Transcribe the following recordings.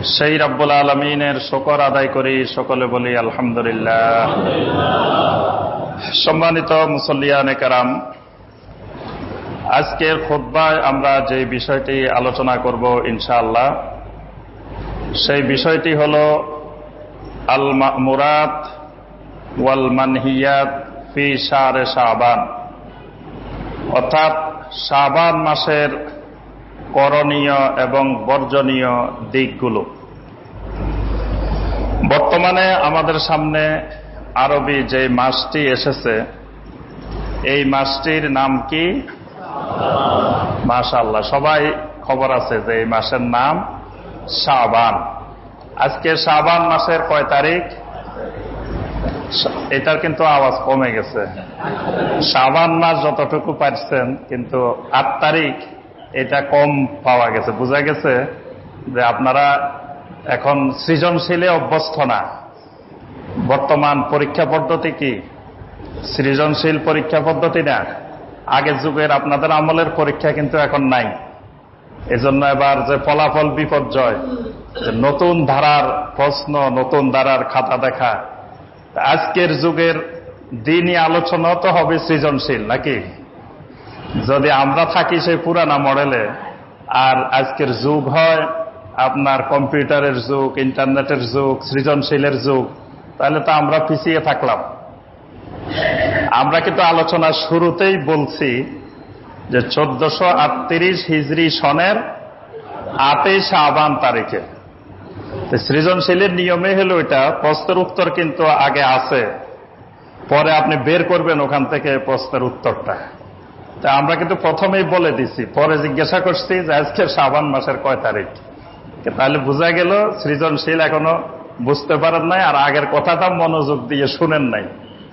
সেই রব্বুল আলামিনের শুকর আদায় করি, সকলে বলি আলহামদুলিল্লাহ। সম্মানিত মুসল্লিয়ানে কেরাম, আজকের খুতবায় আমরা যে বিষয়টি আলোচনা করব ইনশাআল্লাহ, সেই বিষয়টি হল আল মা'মুরাত ওয়াল মানহিয়াত ফি শাহরে শাবান, অর্থাৎ শাবান মাসের করণীয় এবং বর্জনীয় দিকগুলো। বর্তমানে আমাদের সামনে আরবি যে মাসটি এসেছে, এই মাসটির নাম কি? মাশাআল্লাহ, সবাই খবর আছে যে এই মাসের নাম শাবান। আজকে শাবান মাসের কয় তারিখ? এটার কিন্তু আওয়াজ কমে গেছে। শাবান মাস যতটুকু পারছেন, কিন্তু 8 তারিখ এটা কম পাওয়া গেছে। বোঝা গেছে যে আপনারা এখন সৃজনশীলে অভ্যস্ত না। বর্তমান পরীক্ষা পদ্ধতি কি সৃজনশীল পরীক্ষা পদ্ধতি না। আগের যুগের আপনাদের আমলের পরীক্ষা কিন্তু এখন নাই। এজন্য এবার যে ফলাফল বিপর্যয়, নতুন ধারার প্রশ্ন, নতুন ধারার খাতা দেখা। আজকের যুগের দিনই আলোচনা তো হবে সৃজনশীল নাকি? যদি আমরা থাকি সেই পুরানা মডেলে, আর আজকের যুগ হয় আপনার কম্পিউটারের যুগ, ইন্টারনেটের যুগ, সৃজনশীলের যুগ, তাহলে তো আমরা পিছিয়ে থাকলাম। আমরা কিন্তু আলোচনার শুরুতেই বলছি যে 1438 হিজরি সনের 8 শাবান তারিখে। সৃজনশীলের নিয়মে হলো এটা, প্রশ্নের উত্তর কিন্তু আগে আছে, পরে আপনি বের করবেন ওখান থেকে প্রশ্নের উত্তরটা। তা আমরা কিন্তু প্রথমেই বলে দিছি, পরে জিজ্ঞাসা করছি যে আজকে শাবান মাসের কয় তারিখ। তাহলে বোঝা গেল সৃজনশীল এখনো বুঝতে পারেন নাই, আর আগের কথাটা মনোযোগ দিয়ে শুনেন নাই।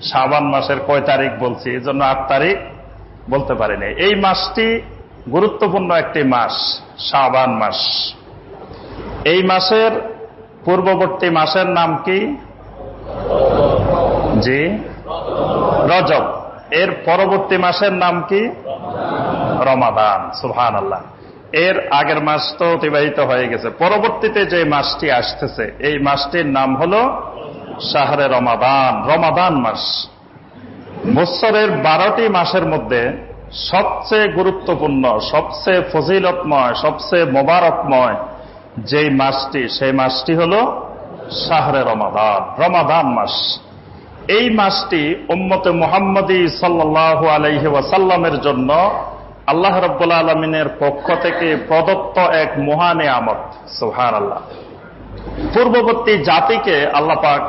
শাবান মাসের কয় তারিখ বলছি, এই জন্য 8 তারিখ বলতে পারিনি। এই মাসটি গুরুত্বপূর্ণ একটি মাস, শাবান মাস। এই মাসের পূর্ববর্তী মাসের নাম কি? জি, রজব। এর পরবর্তী মাসের নাম কি? রমাদান। সুবহানাল্লাহ। এর আগের মাস তো অতিবাহিত হয়ে গেছে। পরবর্তীতে যে মাসটি আসতেছে, এই মাসটির নাম হলো শাহরে রমাদান, রমাদান মাস। বছরের 12টি মাসের মধ্যে সবচেয়ে গুরুত্বপূর্ণ, সবচেয়ে ফজিলতময়, সবচেয়ে মোবারকময় যেই মাসটি, সেই মাসটি হলো শাহরে রমাদান, রমাদান মাস। এই মাসটি উম্মতে মুহাম্মদী সাল্লাল্লাহু আলাইহি ওয়াসাল্লামের জন্য আল্লাহ রাব্বুল আলামিনের পক্ষ থেকে প্রদত্ত এক মহা নিয়ামত। সুবহানাল্লাহ। পূর্ববর্তী জাতিকে আল্লাহ পাক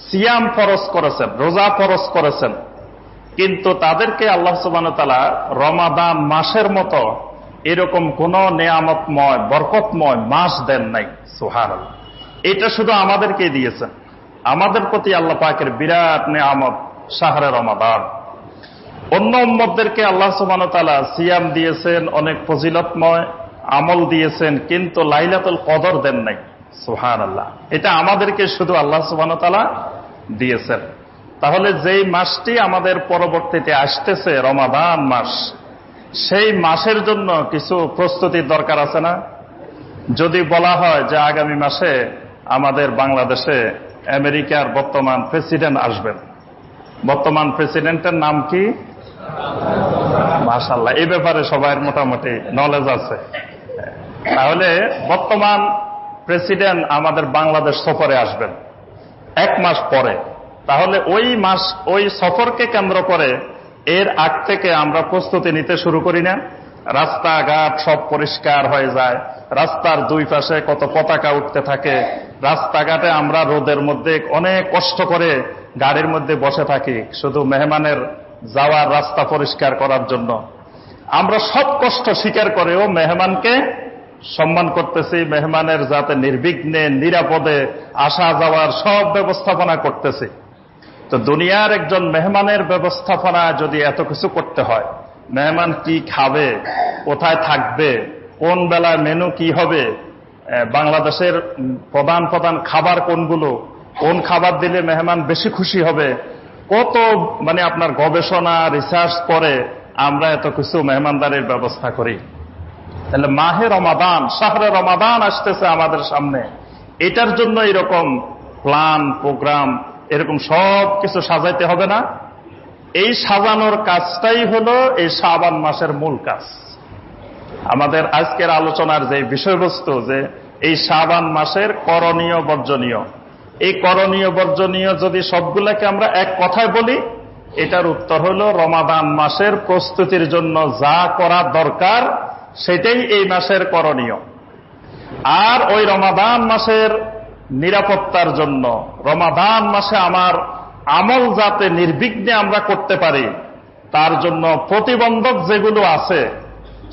সিয়াম ফরজ করেছেন, রোজা ফরজ করেছেন, কিন্তু তাদেরকে আল্লাহ সুবহানাহু ওয়া তাআলা রমাদান মাসের মতো এরকম কোন নিয়ামতময়, বরকতময় মাস দেন নাই। সুবহানাল্লাহ। এটা শুধু আমাদেরকে দিয়েছেন। আমাদের প্রতি আল্লাহ পাকের বিরাট নিয়ামত শাহরে রমাদান। অন্য উম্মতদেরকে আল্লাহ সুবহানাহু ওয়া তাআলা সিয়াম দিয়েছেন, অনেক ফজিলতময় আমল দিয়েছেন, কিন্তু লাইলাতুল কদর দেন নাই। সুবহানাল্লাহ। এটা আমাদেরকে শুধু আল্লাহ সুবহানাহু ওয়া তাআলা দিয়েছেন। তাহলে যেই মাসটি আমাদের পরবর্তীতে আসতেছে, রমাদান মাস, সেই মাসের জন্য কিছু প্রস্তুতির দরকার আছে না? যদি বলা হয় যে আগামী মাসে আমাদের বাংলাদেশে আমেরিকার বর্তমান প্রেসিডেন্ট আসবেন, বর্তমান প্রেসিডেন্টের নাম কি? মাশাআল্লাহ, এই ব্যাপারে সবার মোটামুটি নলেজ আছে। তাহলে বর্তমান প্রেসিডেন্ট আমাদের বাংলাদেশ সফরে আসবেন 1 মাস পরে। তাহলে ওই মাস, ওই সফরকে কেন্দ্র করে এর আগ থেকে আমরা প্রস্তুতি নিতে শুরু করি না? রাস্তাঘাট সব পরিষ্কার হয়ে যায়, রাস্তার দুই পাশে কত পতাকা উঠতে থাকে, রাস্তাঘাটে আমরা রোদের মধ্যে অনেক কষ্ট করে গাড়ির মধ্যে বসে থাকি শুধু মেহমানের যাওয়ার রাস্তা পরিষ্কার করার জন্য। আমরা সব কষ্ট স্বীকার করেও মেহমানকে সম্মান করতেছি, মেহমানের যাতে নির্বিঘ্নে নিরাপদে আসা যাওয়ার সব ব্যবস্থাপনা করতেছি। তো দুনিয়ার একজন মেহমানের ব্যবস্থাপনা যদি এত কিছু করতে হয়, মেহমান কি খাবে, কোথায় থাকবে, কোন বেলায় মেনু কি হবে, বাংলাদেশের প্রধান প্রধান খাবার কোনগুলো, কোন খাবার দিলে মেহমান বেশি খুশি হবে, কত আপনার গবেষণা রিসার্চ করে আমরা এত কিছু মেহমানদারির ব্যবস্থা করি। তাহলে মাহে রমাদান, শাহরে রমাদান আসতেছে আমাদের সামনে। এটার জন্য এরকম প্ল্যান প্রোগ্রাম এরকম সব কিছু সাজাইতে হবে না। এই সাজানোর কাজটাই হলো এই শাবান মাসের মূল কাজ। আমাদের আজকের আলোচনার যে বিষয়বস্তু, যে এই শাবান মাসের করণীয় বর্জনীয়, এই করণীয় বর্জনীয় যদি সবগুলাকে আমরা এক কথায় বলি, এটার উত্তর হলো রমাদান মাসের প্রস্তুতির জন্য যা করা দরকার সেটাই এই মাসের করণীয়। আর ওই রমাদান মাসের নিরাপত্তার জন্য, রমাদান মাসে আমার আমল যাতে নির্বিঘ্নে আমরা করতে পারি, তার জন্য প্রতিবন্ধক যেগুলো আছে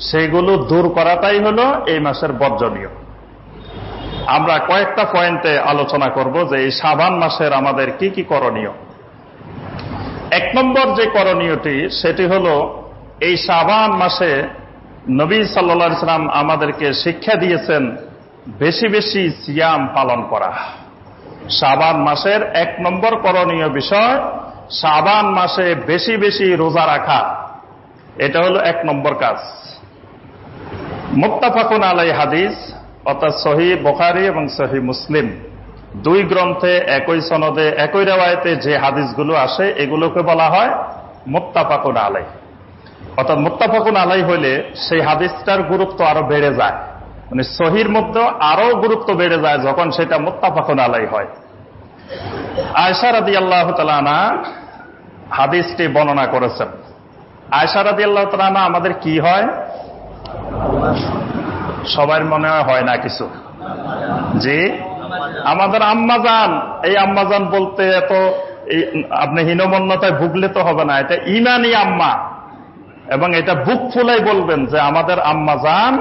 সেগুলো দূর করাটাই হলো এই মাসের বর্জনীয়। আমরা কয়েকটা পয়েন্টে আলোচনা করব যে এই শাবান মাসের আমাদের কি কি করণীয়। 1 নম্বর যে করণীয়টি, সেটি হলো এই শাবান মাসে নবী সাল্লাল্লাহু আলাইহি সাল্লাম আমাদেরকে শিক্ষা দিয়েছেন বেশি বেশি সিয়াম পালন করা। শাবান মাসের 1 নম্বর করণীয় বিষয় শাবান মাসে বেশি বেশি রোজা রাখা। এটা হলো 1 নম্বর কাজ। মুত্তাফাকুন আলাইহি হাদিস, অর্থাৎ সহিহ বুখারী এবং সহিহ মুসলিম, 2 গ্রন্থে একই সনদে একই রিওয়ায়াতে যে হাদিসগুলো আসে এগুলোকে বলা হয় মুত্তাফাকুন আলাইহি। অর্থাৎ মুত্তাফাকুন আলাইহি হইলে সেই হাদিসটার গুরুত্ব আরো বেড়ে যায়, মানে সহিহর মধ্যে আরো গুরুত্ব বেড়ে যায় যখন সেটা মুত্তাফাকুন আলাইহি হয়। আয়েশা রাদিয়াল্লাহু তাআলা আনহা হাদিসটি বর্ণনা করেছেন। আয়েশা রাদিয়াল্লাহু তাআলা আনহা আমাদের কি হয়? সবার মনে হয় না কিছু, যে আমাদের আম্মাজান। এই আম্মাজান বলতে এত আপনি হীনমন্যতায় ভুগলে তো হবে না, এটা ইমানি আম্মা, এবং এটা বুক ফুলাই বলবেন যে আমাদের আম্মাজান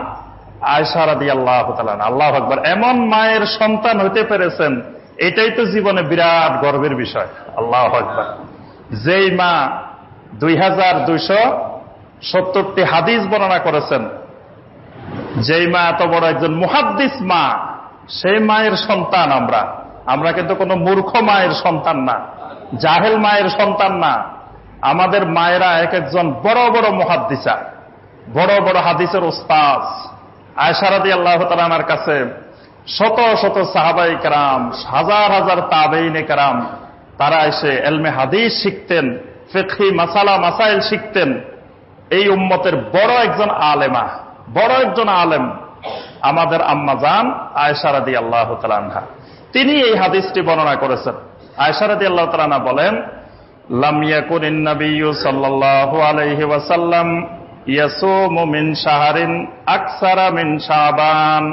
আয়েশা রাদিয়াল্লাহু তাআলা আনহা। আল্লাহু আকবার, এমন মায়ের সন্তান হতে পেরেছেন, এটাই তো জীবনে বিরাট গর্বের বিষয়। আল্লাহু আকবার। যেই মা 2270টি হাদিস বর্ণনা করেছেন, যেই মা এত বড় একজন মুহাদ্দিস মা, সেই মায়ের সন্তান আমরা কিন্তু কোনো মূর্খ মায়ের সন্তান না, জাহেল মায়ের সন্তান না। আমাদের মায়েরা এক একজন বড় বড় মুহাদ্দিসা, বড় বড় হাদিসের ওস্তাদ। আয়েশা রাদিয়াল্লাহু তাআলা আনহার কাছে শত শত সাহাবায়ে কেরাম, হাজার হাজার তাবেঈনে কেরাম, তারা এসে ইলমে হাদিস শিখতেন, ফিকহি মাসালা মাসাইল শিখতেন। এই উম্মতের বড় একজন আলেমা, বড় একজন আলেম আমাদের আম্মাজান আয়েশা রাদিয়াল্লাহু তাআলা আনহা। তিনি এই হাদিসটি বর্ণনা করেছেন। আয়েশা রাদিয়াল্লাহু তাআলা আনহা বলেন, লাম ইয়াকুনিন নাবিয়্যু সাল্লাল্লাহু আলাইহি ওয়াসাল্লাম ইয়াসুমু মিন শাহরিন আকসারা মিন শাবান।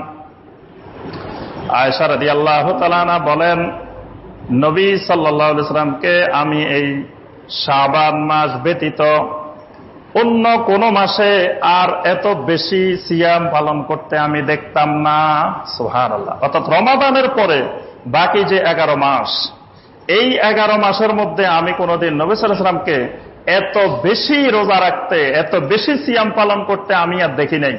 আয়েশা রাদিয়াল্লাহু তাআলা আনহা বলেন, নবী সাল্লাল্লাহু আলাইহি ওয়াসাল্লামকে আমি এই শাবান মাস ব্যতীত অন্য কোন মাসে আর এত বেশি সিয়াম পালন করতে আমি দেখতাম না। সুবহানাল্লাহ। অর্থাৎ রমাদানের পরে বাকি যে 11 মাস, এই 11 মাসের মধ্যে আমি কোনোদিন নবী সাল্লাল্লাহু আলাইহি ওয়াসাল্লামকে এত বেশি রোজা রাখতে, এত বেশি সিয়াম পালন করতে আমি আর দেখি নাই।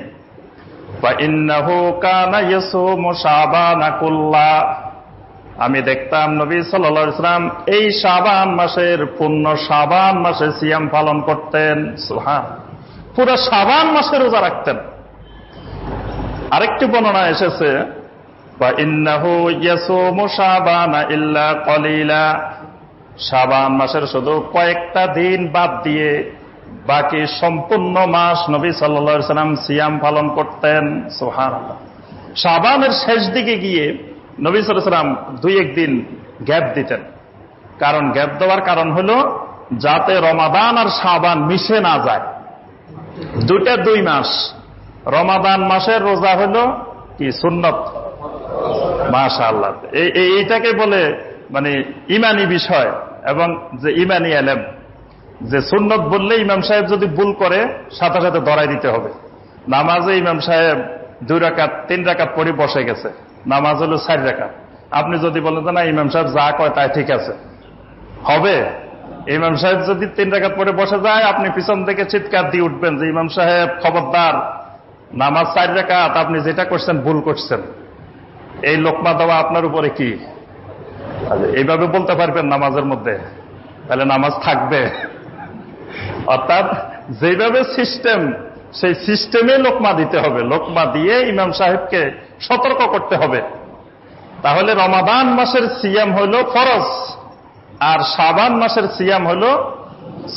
ফা ইন্নাহু কানা ইয়াসুমু শাবানা কুল্লা। আমি দেখতাম নবী সাল্লাল্লাহু আলাইহি ওয়াসাল্লাম এই শাবান মাসের, পূর্ণ শাবান মাসে সিয়াম পালন করতেন। সুবহানাল্লাহ, পুরো শাবান মাসে রোজা রাখতেন। আরেকটি বর্ণনা এসেছে, বা ইন্নাহু ইয়াসুমু শাবানা ইল্লা কলিলা। শাবান মাসের শুধু কয়েকটা দিন বাদ দিয়ে বাকি সম্পূর্ণ মাস নবী সাল্লাল্লাহু আলাইহি ওয়াসাল্লাম সিয়াম পালন করতেন। সুবহানাল্লাহ। শাবানের শেষ দিকে গিয়ে নবী সাল্লাল্লাহু আলাইহি ওয়াসাল্লাম 2-1 দিন গ্যাপ দিতেন। কারণ গ্যাপ দেওয়ার কারণ হলো যাতে রমাদান আর শাবান মিশে না যায়। 2 মাস। রমাদান মাসের রোজা হলো কি সুন্নত। মাশাআল্লাহ, এইটাকে বলে মানে ইমানি বিষয় এবং যে ইমানি এলেম, যে সুন্নত বললে ইমাম সাহেব যদি ভুল করে সাথে সাথে ধরাই দিতে হবে। নামাজে ইমাম সাহেব 2 রাকাত 3 রাকাত পড়ে বসে গেছে, নামাজ হলো 4 রাকাত। আপনি যদি বলেন না ইমাম সাহেব যা কয় তাই ঠিক আছে, হবে? ইমাম সাহেব যদি 3 রাকাত পড়ে বসে যায়, আপনি পিছন থেকে চিৎকার দিয়ে উঠবেন যে ইমাম সাহেব খবরদার, নামাজ 4 রাকাত, আপনি যেটা করছেন ভুল করছেন। এই লোকমা দেওয়া আপনার উপরে কি? এইভাবে বলতে পারবেন নামাজের মধ্যে, তাহলে নামাজ থাকবে? অর্থাৎ যেভাবে সিস্টেম, সেই সিস্টেমে লোকমা দিতে হবে। লোকমা দিয়ে ইমাম সাহেবকে সতর্ক করতে হবে। তাহলে রমাদান মাসের সিয়াম হলো ফরজ, আর শাবান মাসের সিয়াম হলো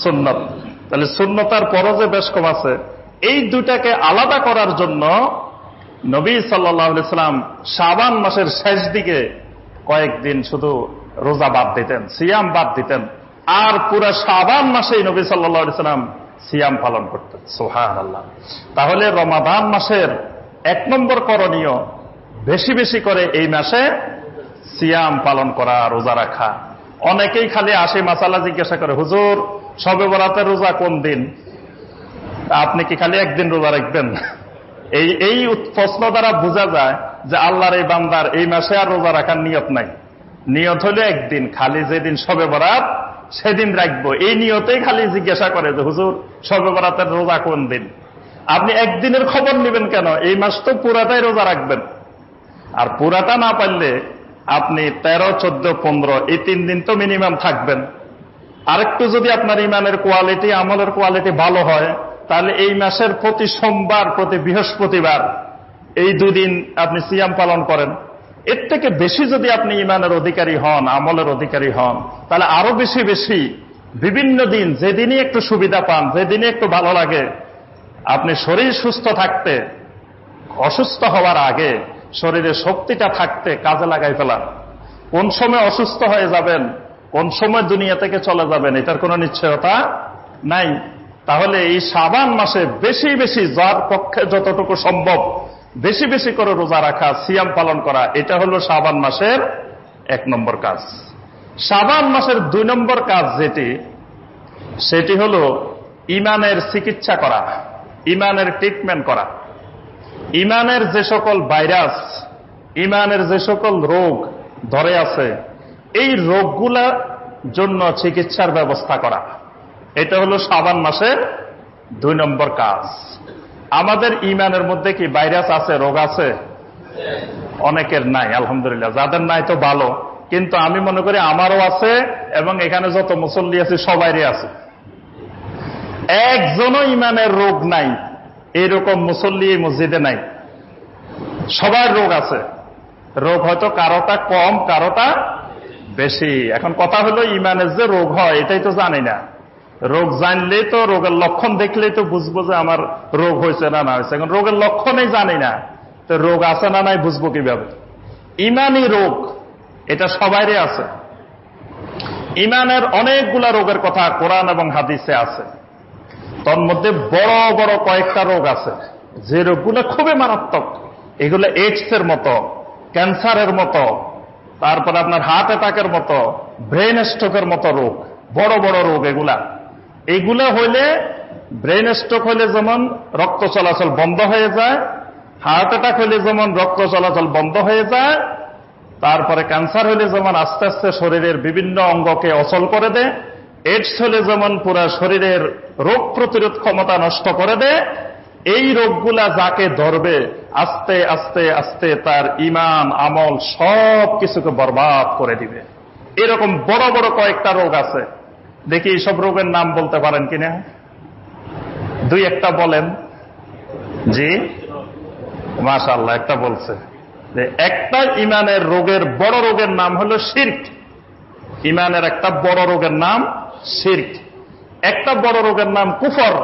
সুন্নত। তাহলে সুন্নত আর ফরজে বেশ কম আছে। এই দুটাকে আলাদা করার জন্য নবী সাল্লাল্লাহু আলাইহি সাল্লাম শাবান মাসের শেষ দিকে কয়েকদিন শুধু রোজা বাদ দিতেন, সিয়াম বাদ দিতেন, আর পুরা শাবান মাসেই নবী সাল্লাল্লাহু আলাইহি সাল্লাম সিয়াম পালন করতেন। সুবহানাল্লাহ। তাহলে রমাদান মাসের 1 নম্বর করণীয় বেশি বেশি করে এই মাসে সিয়াম পালন করা, রোজা রাখা। অনেকেই খালি আসে মাসালা জিজ্ঞাসা করে, হুজুর শবে বরাতের রোজা কোন দিন? আপনি কি খালি একদিন রোজা রাখবেন? এই প্রশ্ন দ্বারা বোঝা যায় যে আল্লাহর এই বান্দার এই মাসে আর রোজা রাখার নিয়ত নাই। নিয়ত হলো একদিন, খালি যেদিন শবে বরাত সেদিন রাখবো, এই নিয়তেই খালি জিজ্ঞাসা করে যে হুজুর শবে বরাতের রোজা কোন দিন? আপনি একদিনের খবর নেবেন কেন? এই মাস তো পুরাটাই রোজা রাখবেন। আর পুরাটা না পারলে আপনি 13, 14, 15 এই 3 দিন তো মিনিমাম থাকবেন। আরেকটু যদি আপনার ইমানের কোয়ালিটি, আমলের কোয়ালিটি ভালো হয়, তাহলে এই মাসের প্রতি সোমবার, প্রতি বৃহস্পতিবার এই 2 দিন আপনি সিয়াম পালন করেন। এর থেকে বেশি যদি আপনি ইমানের অধিকারী হন, আমলের অধিকারী হন, তাহলে আরো বেশি বেশি বিভিন্ন দিন, যেদিনই একটু সুবিধা পান, যেদিনই একটু ভালো লাগে, আপনি শরীর সুস্থ থাকতে, অসুস্থ হওয়ার আগে শরীরে শক্তিটা থাকতে কাজে লাগাই ফেলান। কোন সময় অসুস্থ হয়ে যাবেন, কোন সময় দুনিয়া থেকে চলে যাবেন, এটার কোনো নিশ্চয়তা নাই। তাহলে এই শাবান মাসে বেশি বেশি, যার পক্ষে যতটুকু সম্ভব বেশি বেশি করে রোজা রাখা, সিয়াম পালন করা, এটা হলো শাবান মাসের 1 নম্বর কাজ। শাবান মাসের 2 নম্বর কাজ সেটি হলো ইমানের চিকিৎসা করা, ইমানের ট্রিটমেন্ট করা। ইমানের যে সকল ভাইরাস, ইমানের যে সকল রোগ ধরে আছে, এই রোগগুলার জন্য চিকিৎসার ব্যবস্থা করা, এটা হলো শাবান মাসের 2 নম্বর কাজ। আমাদের ইমানের মধ্যে কি ভাইরাস আছে, রোগ আছে? অনেকের নাই, আলহামদুলিল্লাহ। যাদের নাই তো ভালো, কিন্তু আমি মনে করি আমারও আছে, এবং এখানে যত মুসল্লি আছে সবাইরই আছে। একজনও ইমানের রোগ নাই এইরকম মুসল্লি এই মসজিদে নাই। সবার রোগ আছে। রোগ হয়তো কারোটা কম, কারোটা বেশি। এখন কথা হলো ইমানের যে রোগ হয় এটাই তো জানি না। রোগ জানলেই তো, রোগের লক্ষণ দেখলেই তো বুঝবো যে আমার রোগ হয়েছে না না হয়েছে। এখন রোগের লক্ষণই জানি না, তো রোগ আছে না নাই বুঝবো কিভাবে? ইমানি রোগ এটা সবারই আছে। ইমানের অনেকগুলা রোগের কথা কোরআন এবং হাদিসে আছে। তোর মধ্যে বড় বড় কয়েকটা রোগ আছে, যে রোগগুলো খুবই মারাত্মক। এগুলো এইডস এর মতো, ক্যান্সারের মতো, তারপর আপনার হার্ট অ্যাটাকের মতো, ব্রেন স্ট্রোকের মতো রোগ, বড় বড় রোগ। এইগুলা হইলে, ব্রেন স্ট্রোক হইলে যেমন রক্ত চলাচল বন্ধ হয়ে যায়, হার্ট অ্যাটাক হইলে যেমন রক্ত চলাচল বন্ধ হয়ে যায়, তারপরে ক্যান্সার হইলে যেমন আস্তে আস্তে শরীরের বিভিন্ন অঙ্গকে অচল করে দেয়, এইডস হলে যেমন পুরা শরীরের রোগ প্রতিরোধ ক্ষমতা নষ্ট করে দেয়। এই রোগগুলা যাকে ধরবে, আস্তে আস্তে আস্তে তার ইমান, আমল সব কিছুকে বরবাদ করে দিবে। এরকম বড় বড় কয়েকটা রোগ আছে। দেখি এইসব রোগের নাম বলতে পারেন কিনা? 2-1টা বলেন। জি, মাশাআল্লাহ, একটা বলছে। যে একটা ইমানের রোগের, বড় রোগের নাম হলো শিরক। ইমানের একটা বড় রোগের নাম শিরক। একটা বড় রোগের নাম কুফর।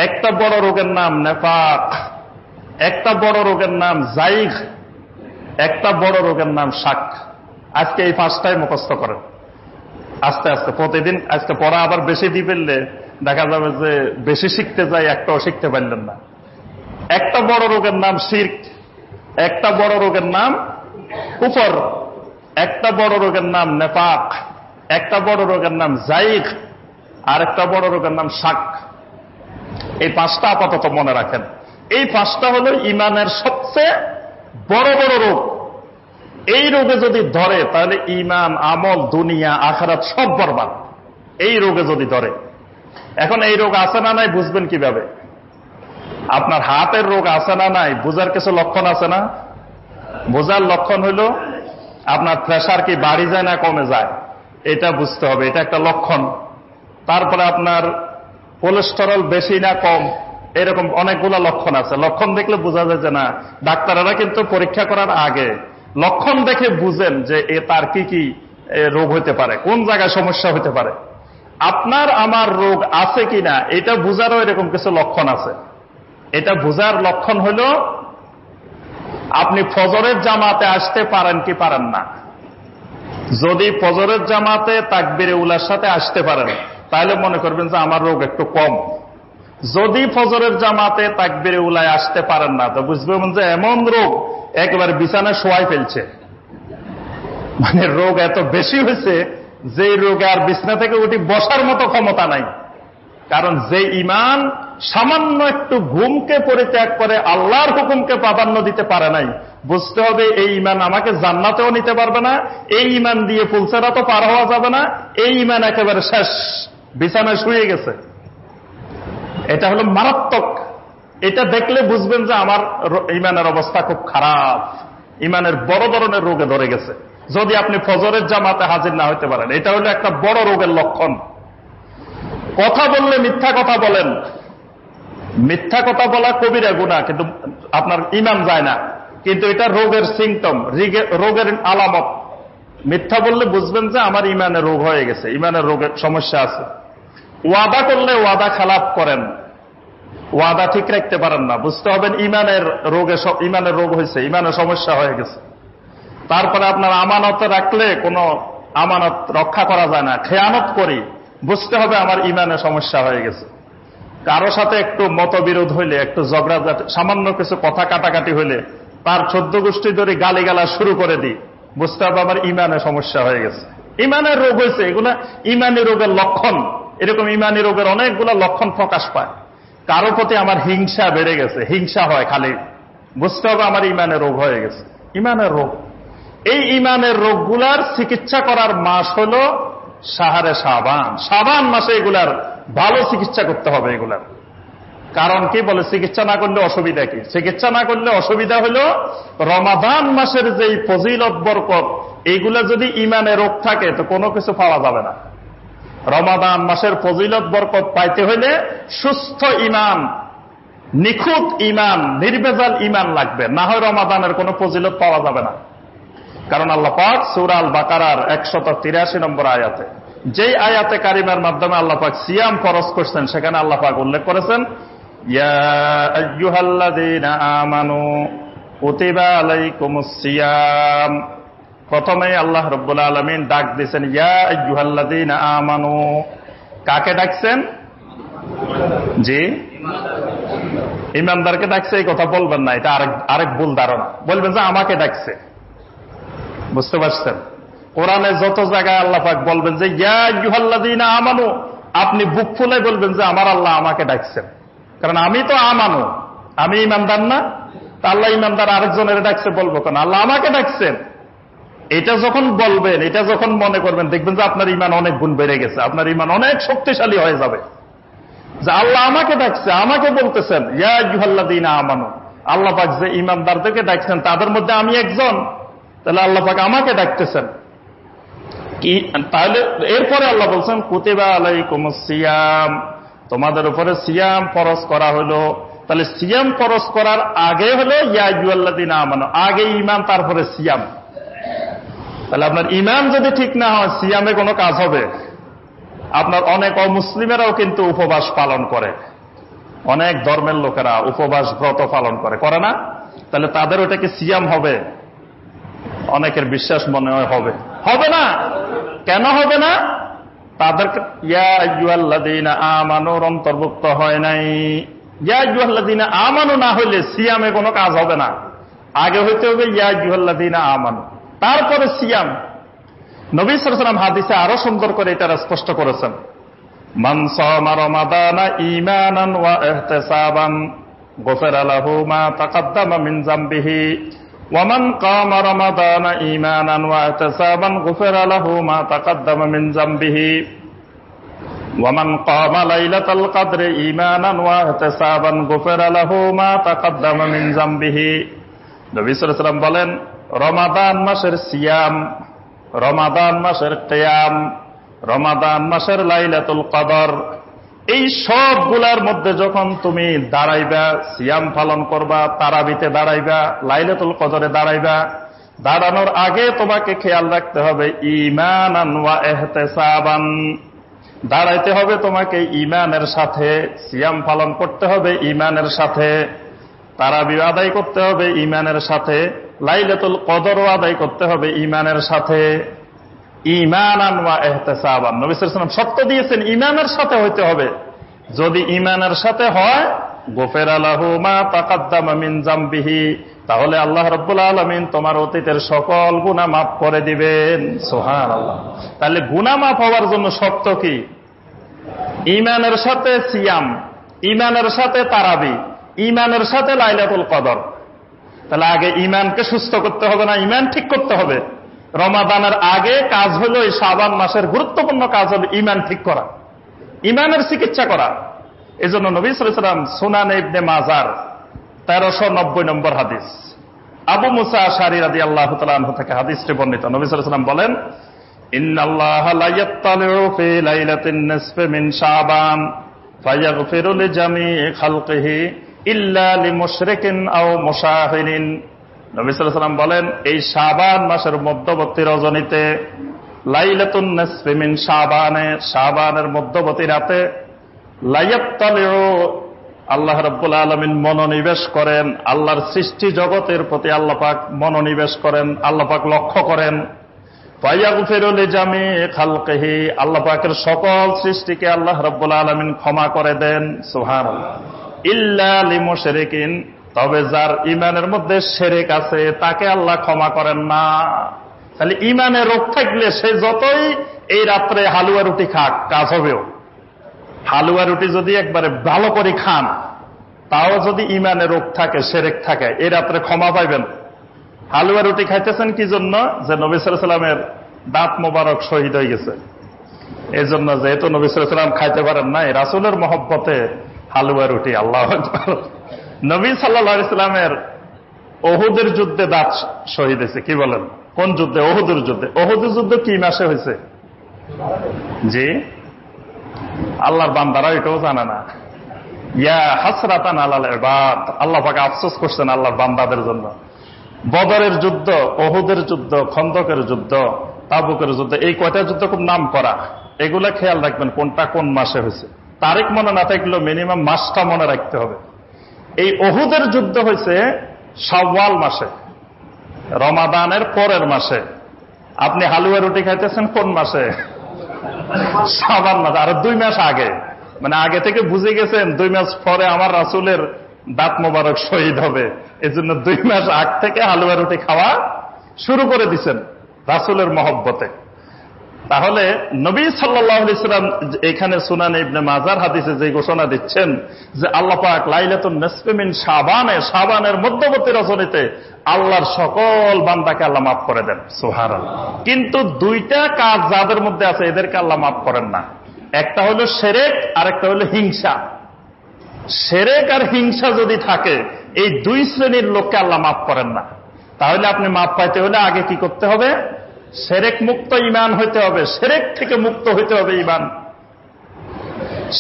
একটা বড় রোগের নাম নেফাক। একটা বড় রোগের নাম জাইগ। একটা বড় রোগের নাম শাক। আজকে এই 5টাই মুখস্থ করেন আস্তে আস্তে প্রতিদিন। আজকে পড়া আবার বেশি দিয়ে ফেললে দেখা যাবে যে বেশি শিখতে যাই, একটাও শিখতে পারলেন না। একটা বড় রোগের নাম শিরক, একটা বড় রোগের নাম কুফর, একটা বড় রোগের নাম নেফাক, একটা বড় রোগের নাম জাইগ, আর একটা বড় রোগের নাম শাক। এই 5টা আপাতত মনে রাখেন। এই 5টা হলো ইমানের সবচেয়ে বড় বড় রোগ। এই রোগে যদি ধরে তাহলে ইমান, আমল, দুনিয়া, আখিরাত সব বরবাদ। এই রোগে যদি ধরে। এখন এই রোগ আছে না নাই বুঝবেন কিভাবে? আপনার হাতের রোগ আছে না নাই বুঝার কিছু লক্ষণ আছে না? বোঝার লক্ষণ হলো আপনার প্রেসার কি বাড়ি যায় না কমে যায়, এটা বুঝতে হবে, এটা একটা লক্ষণ। তারপরে আপনার কোলেস্টেরল বেশি না কম, এরকম অনেকগুলো লক্ষণ আছে। লক্ষণ দেখলে বোঝা যায় যে না। ডাক্তারেরা কিন্তু পরীক্ষা করার আগে লক্ষণ দেখে বুঝেন যে তার কি কি রোগ হতে পারে, কোন জায়গায় সমস্যা হতে পারে। আপনার আমার রোগ আছে কিনা এটা বুঝারও এরকম কিছু লক্ষণ আছে। এটা বুঝার লক্ষণ হল আপনি ফজরের জামাতে আসতে পারেন কি পারেন না। যদি ফজরের জামাতে তাকবীরে উলার সাথে আসতে পারেন তাহলে মনে করবেন যে আমার রোগ একটু কম। যদি ফজরের জামাতে তাকবীরে উলায় আসতে পারেন না তো বুঝবেন যে এমন রোগ একেবারে বিছানায় শোয়াই ফেলছে, মানে রোগ এত বেশি হয়েছে যে রোগে আর বিছানা থেকে উঠে বসার মতো ক্ষমতা নাই। কারণ যে ঈমান সামান্য একটু ঘুমকে পরিত্যাগ করে আল্লাহর হুকুমকে প্রাধান্য দিতে পারে নাই, বুঝতে হবে এই ঈমান আমাকে জান্নাতেও নিতে পারবে না, এই ঈমান দিয়ে ফুলসেরাতও পার হওয়া যাবে না, এই ঈমান একেবারে শেষ, বিছানায় শুয়ে গেছে। এটা হলো মারাত্মক। এটা দেখলে বুঝবেন যে আমার ঈমানের অবস্থা খুব খারাপ, ঈমানের বড় ধরনের রোগে ধরে গেছে। যদি আপনি ফজরের জামাতে হাজির না হতে পারেন, এটা হলো একটা বড় রোগের লক্ষণ। কথা বললে মিথ্যা কথা বলেন, মিথ্যা কথা বলা কবিরা গুনাহ, কিন্তু আপনার ঈমান যায় না, কিন্তু এটা রোগের সিমটম, রোগের আলামত। মিথ্যা বললে বুঝবেন যে আমার ঈমানের রোগ হয়ে গেছে, ঈমানের রোগের সমস্যা আছে। ওয়াদা করলে ওয়াদা খেলাপ করেন, ওয়াদা ঠিক রাখতে পারেন না, বুঝতে হবেন ঈমানের রোগ হয়েছে, ঈমানের সমস্যা হয়ে গেছে। তারপরে আপনার আমানত রাখলে কোনো আমানত রক্ষা করা যায় না, খেয়ানত করি, বুঝতে হবে আমার ঈমানের সমস্যা হয়ে গেছে। কারো সাথে একটু মতবিরোধ হইলে, একটু ঝগড়া, সামান্য কিছু কথা কাটাকাটি হইলে তার 14 গোষ্ঠী ধরে গালিগালা শুরু করে দিই, বুঝতে হবে আমার ঈমানের সমস্যা হয়ে গেছে, ঈমানের রোগ হয়েছে। এগুলা ঈমানী রোগের লক্ষণ। এরকম ঈমানী রোগের অনেকগুলো লক্ষণ প্রকাশ পায়। কারো প্রতি আমার হিংসা বেড়ে গেছে, হিংসা হয় খালি, বুঝতে হবে আমার ঈমানের রোগ হয়ে গেছে, ঈমানের রোগ। এই ঈমানের রোগগুলার চিকিৎসা করার মাস হল শাহরে শাবান। শাবান মাসে এগুলার ভালো চিকিৎসা করতে হবে এগুলার। কারণ কি বলে, চিকিৎসা না করলে অসুবিধা কি? চিকিৎসা না করলে অসুবিধা হলো রমাদান মাসের যেই ফজিলত বরকত, এইগুলা যদি ঈমানে রোগ থাকে তো কোনো কিছু পাওয়া যাবে না। রমাদান মাসের ফজিলত বরকত পাইতে হইলে সুস্থ ঈমান, নিখুঁত ঈমান, নির্ভেজাল ঈমান লাগবে, না হয় রমাদানের কোনো ফজিলত পাওয়া যাবে না। কারণ আল্লাহ পাক সূরা আল বাকারার 183 নম্বর আয়াতে, যেই আয়াতে কারিমার মাধ্যমে আল্লাহ পাক সিয়াম ফরজ করছেন, সেখানে আল্লাহ পাক উল্লেখ করেছেন, ইয়া আইয়ুহাল্লাযীনা আমানু কুতিবা আলাইকুমুস সিয়াম। প্রথমে আল্লাহ রাব্বুল আলামিন ডাক দিয়েছেন ইয়া আইয়ুহাল্লাযীনা আমানু। কাকে ডাকছেন? জি, ঈমানদারকে ডাকছে। এই কথা বলবেন না, এটা আরেক ভুল ধারণা। বলবেন যে আমাকে ডাকছে। বুঝতে পারছেন? কোরআনে যত জায়গায় আল্লাহ পাক বলবেন যে ইয়া আইয়ুহাল্লাযীনা আমানু, আপনি বুক ফুলে বলবেন যে আমার আল্লাহ আমাকে ডাকছেন। কারণ আমি তো আমানু, আমি ঈমানদার না, তা আল্লাহ ঈমানদার আরেকজনের ডাকছে বলবো কেন? আল্লাহ আমাকে ডাকছেন। এটা যখন বলবেন, এটা যখন মনে করবেন, দেখবেন যে আপনার ঈমান অনেক গুণ বেড়ে গেছে, আপনার ঈমান অনেক শক্তিশালী হয়ে যাবে। যে আল্লাহ আমাকে ডাকছে, আমাকে বলতেছেন ইয়া আইয়ুহাল্লাযীনা আমানু। আল্লাহ পাক যে ঈমানদারদেরকে ডাকছেন তাদের মধ্যে আমি একজন, তাহলে আল্লাহ পাক আমাকে ডাকতেছেন কি? তাহলে এরপরে আল্লাহ বলছেন কুতিবা আলাইকুমুস সিয়াম, তোমাদের উপরে সিয়াম ফরজ করা হলো। তাহলে সিয়াম ফরজ করার আগে হলো ইয়া আইয়ুহাল্লাযীনা আমানু, আগে ঈমান তারপরে সিয়াম। তাহলে আপনার ঈমান যদি ঠিক না হয় সিয়ামে কোনো কাজ হবে? আপনার অনেক অমুসলিমেরাও কিন্তু উপবাস পালন করে, অনেক ধর্মের লোকেরা উপবাস ব্রত পালন করে না? তাহলে তাদের ওটা কি সিয়াম হবে? অনেকের বিশ্বাস মনে হয় হবে। হবে না। কেন হবে না? তাদেরকে ইয়া আইয়ুহাল্লাযীনা আমানুর অন্তর্ভুক্ত হয় নাই। ইয়া আইয়ুহাল্লাযীনা আমানু না হইলে সিয়ামে কোনো কাজ হবে না। আগে হইতে হবে ইয়া আইয়ুহাল্লাযীনা আমানু, তারপরে সিয়াম। নবী সাল্লাল্লাহু আলাইহি ওয়াসাল্লাম হাদিসে আরো সুন্দর করে এটা স্পষ্ট করেছেন, মান সামা রমাদানা ঈমানান ওয়া ইহতিসাবান গুফিরা লাহু মা তাকাদ্দামা মিন যামবিহি ওয়া মান কামা রমাদানা ঈমানান ওয়া ইহতিসাবান গুফিরা লাহু মা তাকাদ্দামা মিন যামবিহি ওয়া মান কামা লাইলাতাল কদরি ঈমানান ওয়া ইহতিসাবান গুফিরা লাহু মা তাকাদ্দামা মিন যামবিহি। নবী সাল্লাল্লাহু আলাইহি ওয়াসাল্লাম বলেন, রমাদান মাসের সিয়াম, রমাদান মাসের কিয়াম, রমাদান মাসের লাইলাতুল কদর, এই সবগুলার মধ্যে যখন তুমি দাঁড়াইবা, সিয়াম পালন করবা, তারাবিতে দাঁড়াইবা, লাইলাতুল কদরে দাঁড়াইবা, দাঁড়ানোর আগে তোমাকে খেয়াল রাখতে হবে ঈমানান ওয়া ইহতিসাবান, দাঁড়াইতে হবে তোমাকে ঈমানের সাথে, সিয়াম পালন করতে হবে ঈমানের সাথে, তারাবি আদায় করতে হবে ঈমানের সাথে, লাইলাতুল কদরও আদায় করতে হবে ঈমানের সাথে। ঈমানান ওয়া ইহতিসাবান, নবী সাল্লাল্লাহু আলাইহি ওয়াসাল্লাম শর্ত দিয়েছেন ঈমানের সাথে হইতে হবে। যদি ঈমানের সাথে হয় গুফিরা লাহু মা তাকাদ্দামা মিন যামবিহি, তাহলে আল্লাহ রাব্বুল আলামিন তোমার অতীতের সকল গুনাহ মাফ করে দিবেন। সুবহানাল্লাহ। তাহলে গুনাহ মাফ হওয়ার জন্য শর্ত কি? ঈমানের সাথে সিয়াম, ঈমানের সাথে তারাবি, ঈমানের সাথে লাইলাতুল কদর। তাহলে আগে ঈমানকে সুস্থ করতে হবে না, ঈমান ঠিক করতে হবে। রমাদানের আগে কাজ হলো, এই শাবান মাসের গুরুত্বপূর্ণ কাজ হলো ঈমান ঠিক করা, ঈমানের চিকিৎসা করা। এই জন্য নবী সাল্লাল্লাহু আলাইহি ওয়াসাল্লাম সুনানে ইবনে মাজার 1390 নম্বর হাদিস, আবু মুসা আশআরী রাদিয়াল্লাহু তাআলা আনহু থেকে হাদিসটি বর্ণিত। নবী সাল্লাল্লাহু আলাইহি ওয়াসাল্লাম বলেন, ইন্নাল্লাহা লা ইয়াত্তালিউ ফি লাইলাতিন নিসফি মিন শাবান ফায়াগফিরু লিজামিই খালকিহি ইল্লা লিমুশরিকিন আও মুশাহিদিন। নবী সাল্লাল্লাহু আলাইহি ওয়াসাল্লাম বলেন, এই শাবান মাসের মধ্যবর্তী রজনীতে, লাইলাতুন নিসফি মিন শাবানে, শাবানের মধ্যবর্তী রাতে, লা ইয়াত্তালিউ, আল্লাহ রাব্বুল আলামিন মনোনিবেশ করেন, আল্লাহর সৃষ্টি জগতের প্রতি আল্লাহ পাক মনোনিবেশ করেন, আল্লাহ পাক লক্ষ্য করেন। ফায়াগফিরু লিজামিই খালকিহি, আল্লাহ পাকের সকল সৃষ্টিকে আল্লাহ রাব্বুল আলামিন ক্ষমা করে দেন। সুবহানাল্লাহ। ইল্লা লিমুশরিকিন, তবে যার ঈমানের মধ্যে শিরক আছে তাকে আল্লাহ ক্ষমা করেন না। তাহলে ঈমানে রোগ থাকলে সে যতই এই রাত্রে হালুয়া রুটি খাক, কাজ হবেও। হালুয়া রুটি যদি একবারে ভালো করে খান, তাও যদি ঈমানে রোগ থাকে, শিরক থাকে, এই রাত্রে ক্ষমা পাইবেন। হালুয়া রুটি খাইতেছেন কি জন্য? যে নবী সাল্লাল্লাহু আলাইহি ওয়াসাল্লামের দাঁত মোবারক শহীদ হয়ে গেছে, এই জন্য। যেহেতু নবী সাল্লাল্লাহু আলাইহি ওয়াসাল্লাম খাইতে পারেন না, রাসূলের মহব্বতে হালুয়া রুটি। আল্লাহু আকবার। নবী সাল্লাল্লাহু আলাইহি ওয়াসাল্লামের উহুদের যুদ্ধে দাঁত শহীদ হয়েছে। কি বলেন? কোন যুদ্ধে? উহুদের যুদ্ধে। উহুদের যুদ্ধ কি মাসে হয়েছে? জি, আল্লাহর বান্দারা এটাও জানে না। ইয়া হাসরাতান আলাল ইবাদ, আল্লাহ পাক আফসোস করছেন আল্লাহর বান্দাদের জন্য। বদরের যুদ্ধ, উহুদের যুদ্ধ, খন্দকের যুদ্ধ, তাবুকের যুদ্ধ, এই কয়টা যুদ্ধ খুব নাম করা। এগুলা খেয়াল রাখবেন কোনটা কোন মাসে হয়েছে। তারিখ মনে না থাকলেও মিনিমাম মাসটা মনে রাখতে হবে। এই উহুদের যুদ্ধ হয়েছে শাওয়াল মাসে, রমাদানের পরের মাসে। আপনি হালুয়া রুটি খাইতেছেন কোন মাসে? শাবান মাসে। আর 2 মাস আগে, মানে আগে থেকে বুঝে গেছেন 2 মাস পরে আমার রাসূলের দাঁত মোবারক শহীদ হবে, এজন্য 2 মাস আগ থেকে হালুয়া রুটি খাওয়া শুরু করে দিচ্ছেন রাসূলের মহব্বতে। তাহলে নবী সাল্লাল্লাহু আলাইহি ওয়াসাল্লাম এখানে সুনান ইবনে মাজার হাদিসে যে ঘোষণা দিচ্ছেন যে আল্লাহ পাক লাইলাতুন নিসফি মিন শাবানে, শাবানের মধ্যবর্তী রজনীতে আল্লাহর সকল বান্দাকে আল্লাহ মাফ করে দেন। সুবহানাল্লাহ। কিন্তু 2টা কাজ যাদের মধ্যে আছে এদেরকে আল্লাহ মাফ করেন না। একটা হলো শিরক, আর একটা হলো হিংসা। শিরক আর হিংসা যদি থাকে, এই 2 শ্রেণীর লোককে আল্লাহ মাফ করেন না। তাহলে আপনি মাফ পাইতে হলে আগে কি করতে হবে? শিরক মুক্ত ঈমান হইতে হবে, শিরক থেকে মুক্ত হইতে হবে ঈমান।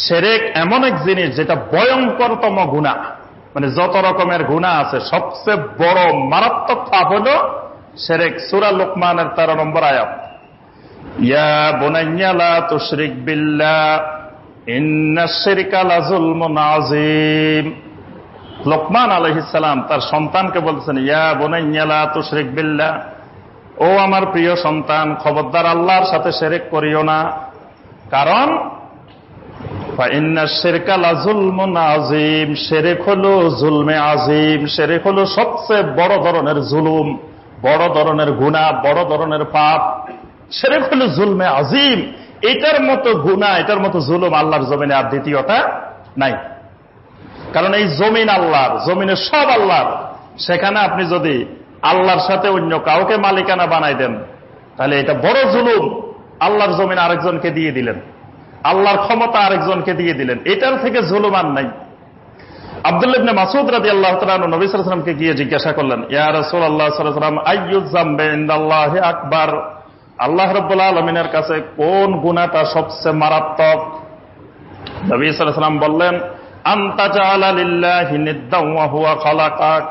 শিরক এমন এক জিনিস যেটা ভয়ঙ্করতম গুনাহ, মানে যত রকমের গুনাহ আছে সবচেয়ে বড় মারাত্মক পাপ হলো শিরক। সূরা লুকমানের 13 নম্বর আয়াত, ইয়া বুনাইয়া লা তুশরিক বিল্লাহ ইন্নাশ শিরকা লাযুলমুন আযীম। লোকমান আলাইহিস সালাম তার সন্তানকে বলছেন, ইয়া বুনাইয়া লা তুশরিক বিল্লাহ, ও আমার প্রিয় সন্তান, খবরদার আল্লাহর সাথে শিরক করিও না, কারণ ফাইন্নাশ শিরকা লাযুলমুন আযীম, শিরক হলো জুলমে আযীম। শিরক হলো সবচেয়ে বড় ধরনের জুলুম, বড় ধরনের গুনাহ, বড় ধরনের পাপ। শিরক হলো জুলমে আযীম। এটার মতো গুনাহ, এটার মতো জুলুম আল্লাহর জমিনে আর দ্বিতীয়টা নাই। কারণ এই জমিন আল্লাহর, জমিনের সব আল্লাহর। সেখানে আপনি যদি আল্লাহর সাথে অন্য কাউকে মালিকানা বানাই দেন, তাহলে এটা বড় জুলুম। আল্লাহর জমিন আরেকজনকে দিয়ে দিলেন, আল্লাহর ক্ষমতা আরেকজনকে দিয়ে দিলেন, এটার থেকে জুলুম আর নাই। আব্দুল্লাহ ইবনে মাসউদ রাদিয়াল্লাহু তাআলা আনহু নবী সাল্লাল্লাহু আলাইহি ওয়াসাল্লামকে গিয়ে জিজ্ঞাসা করলেন, ইয়া রাসূলুল্লাহ সাল্লাল্লাহু আলাইহি ওয়াসাল্লাম, আইয়ুয যামবি ইনদাল্লাহি আকবার, আল্লাহ রাব্বুল আলামিনের কাছে কোন গুনাহটা সবচেয়ে মারাত্মক? নবী সাল্লাল্লাহু আলাইহি ওয়াসাল্লাম বললেন, আনতা জাআলা লিল্লাহি নিদ্দান ওয়া হুয়া খালাকাক,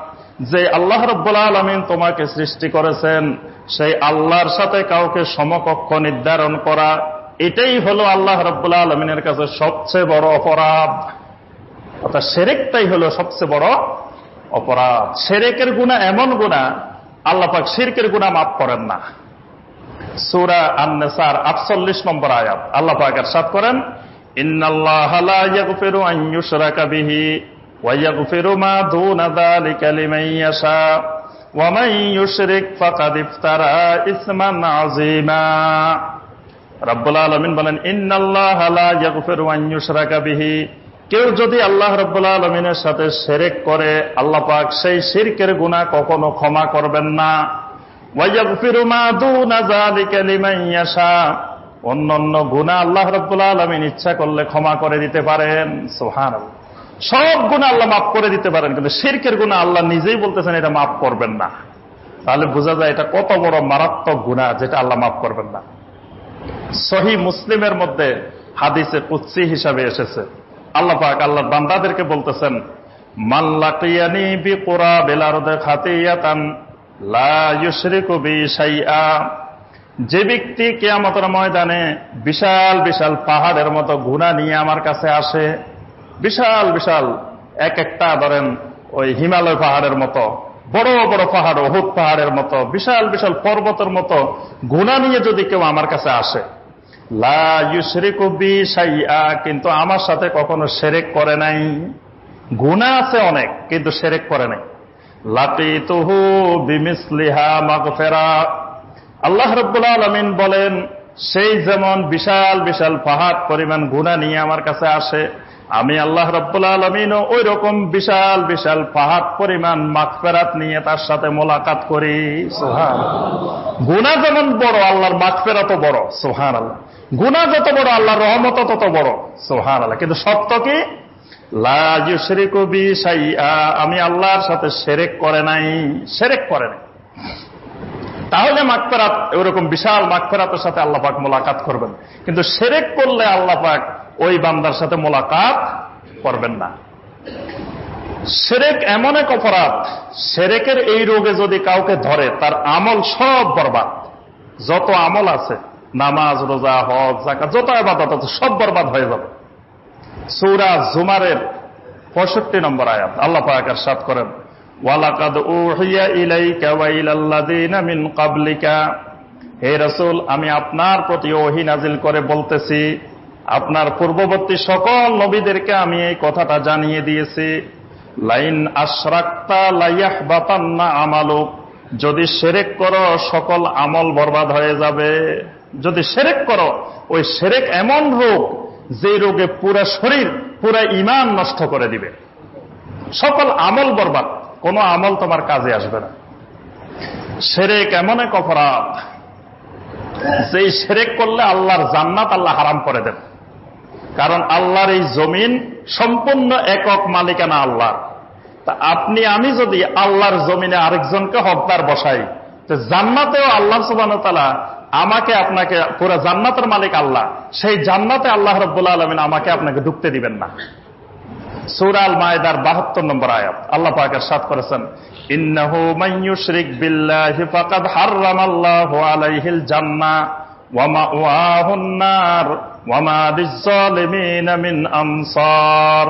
যে আল্লাহ রাব্বুল আলামিন তোমাকে সৃষ্টি করেছেন সেই আল্লাহর সাথে কাউকে সমকক্ষ নির্ধারণ করা, এটাই হলো আল্লাহ রাব্বুল আলামিনের কাছে সবচেয়ে বড় অপরাধ। অর্থাৎ শিরকটাই হলো সবচেয়ে বড় অপরাধ। শিরকের গুনাহ এমন গুনাহ, আল্লাহ পাক শিরকের গুনাহ মাফ করেন না। সূরা আন-নিসার 48 নম্বর আয়াত আল্লাহ পাক ইরশাদ করেন, ইন্নাল্লাহা লা ইয়াগফিরু আন ইউশরাকা বিহি ওয়া ইয়াগফিরু মা দুনা যালিকা লিমান ইয়াশা ওয়া মান ইউশরিক ফাকাদ ইফতারা ইসমান আযীমা। রাব্বুল আলামিন বলেন, ইন্নাল্লাহা লা ইয়াগফিরু আন ইউশরাকা বিহি, কেউ যদি আল্লাহ রাব্বুল আলামিনের সাথে শিরক করে আল্লাহ পাক সেই শিরকের গুনাহ কখনো ক্ষমা করবেন না। ওয়া ইয়াগফিরু মা দুনা যালিকা লিমান ইয়াশা, অন্যান্য গুনাহ আল্লাহ রাব্বুল আলামিন ইচ্ছা করলে ক্ষমা করে দিতে পারেন। সুবহানাল্লাহ। সব গুনাহ আল্লাহ মাফ করে দিতে পারেন, কিন্তু শিরকের গুনাহ আল্লাহ নিজেই বলতেছেন এটা মাফ করবেন না। তাহলে বোঝা যায় এটা কত বড় মারাত্মক গুনাহ যেটা আল্লাহ মাফ করবেন না। সহিহ মুসলিমের মধ্যে হাদিসে কুদসি হিসাবে এসেছে, আল্লাহ পাক আল্লাহর বান্দাদেরকে বলতেছেন, মান লাকিয়ানি বিকুরাবিল আরদি খাতিয়াতান লা ইউশরিকু বি শাইআ, যে ব্যক্তি কিয়ামতের ময়দানে বিশাল বিশাল পাহাড়ের মতো গুনাহ নিয়ে আমার কাছে আসে, বিশাল বিশাল এক একটা ধরেন ওই হিমালয় পাহাড়ের মতো বড় বড় পাহাড়, উহুদ পাহাড়ের মতো বিশাল বিশাল পর্বতের মতো গুনাহ নিয়ে যদি কেউ আমার কাছে আসে, লা ইউশরিকু বি শাইআ, কিন্তু আমার সাথে কখনো শিরক করে নাই, গুনাহ আছে অনেক কিন্তু শিরক করে নাই, লাকিতুহু বিমিসলিহা মাগফিরা, আল্লাহ রাব্বুল আলামিন বলেন সেই যেমন বিশাল বিশাল পাহাড় পরিমাণ গুনাহ নিয়ে আমার কাছে আসে, আমি আল্লাহ রাব্বুল আলামিনও ওই রকম বিশাল বিশাল পাহাড় পরিমাণ মাগফিরাত নিয়ে তার সাথে মোলাকাত করি। সুবহানাল্লাহ। গুনাহ যেমন বড় আল্লাহর মাগফিরাতও বড়। সুবহানাল্লাহ। গুনাহ যত বড় আল্লাহর রহমত তত বড়। সুবহানাল্লাহ। কিন্তু সত্য কি, লা ইউশরিকু বি শাইআ, আমি আল্লাহর সাথে শিরক করে নাই, শিরক করে নাই। তাহলে মাগফিরাত, এরকম বিশাল মাগফিরাতের সাথে আল্লাহ পাক মোলাকাত করবেন, কিন্তু শিরক করলে আল্লাহ পাক ওই বান্দার সাথে মোলাকাত করবেন না। শিরক এমন এক অপরাধ, শিরকের এই রোগে যদি কাউকে ধরে তার আমল সব বরবাদ, যত আমল আছে নামাজ রোজা হজ যাকাত যত ইবাদত আছে সব বরবাদ হয়ে যাবে। সূরা জুমারের 65 নম্বর আয়াত আল্লাহ পাক ইরশাদ করেন, ওয়ালাকাদ উহিয়া ইলাইকা ওয়া ইলাল্লাযিনা মিন ক্বাবলিকা, হে রাসূল আমি আপনার প্রতি ওহী নাজিল করে বলতেছি, আপনার পূর্ববর্তী সকল নবীদেরকে আমি এই কথাটা জানিয়ে দিয়েছি, লাইন আশরাকতা লায়াহবাতান্না আমালুক, যদি শিরক করো সকল আমল বরবাদ হয়ে যাবে। যদি শিরক করো, ওই শিরক এমন রোগ যে রোগে পুরা শরীর পুরা ঈমান নষ্ট করে দিবে, সকল আমল বরবাদ, কোনো আমল তোমার কাজে আসবে না। শিরক এমন এক অপরাধ যেই শিরক করলে আল্লাহর জান্নাত আল্লাহ হারাম করে দেন। কারণ আল্লাহর এই জমিন সম্পূর্ণ একক মালিকানা আল্লাহ। তা আপনি আমি যদি আল্লাহর জমিনে আরেকজনকে হকদার বসাই, তো জান্নাতেও আল্লাহ সুবহানাহু ওয়া তাআলা আমাকে আপনাকে, পুরো জান্নাতের মালিক আল্লাহ, সেই জান্নাতে আল্লাহ রাব্বুল আলামিন আমাকে আপনাকে ঢুকতে দিবেন না। সূরা আল মায়েদার 72 নম্বর আয়াত আল্লাহ পাক ইরশাদ করেছেন, ইন্নাহু মান ইউশরিক বিল্লাহি ফাকাদ হারামাল্লাহু আলাইহিল জান্নাহ ওয়া মাওয়াহুন নার ওয়া মা লিয-যালিমিনা মিন আনসার।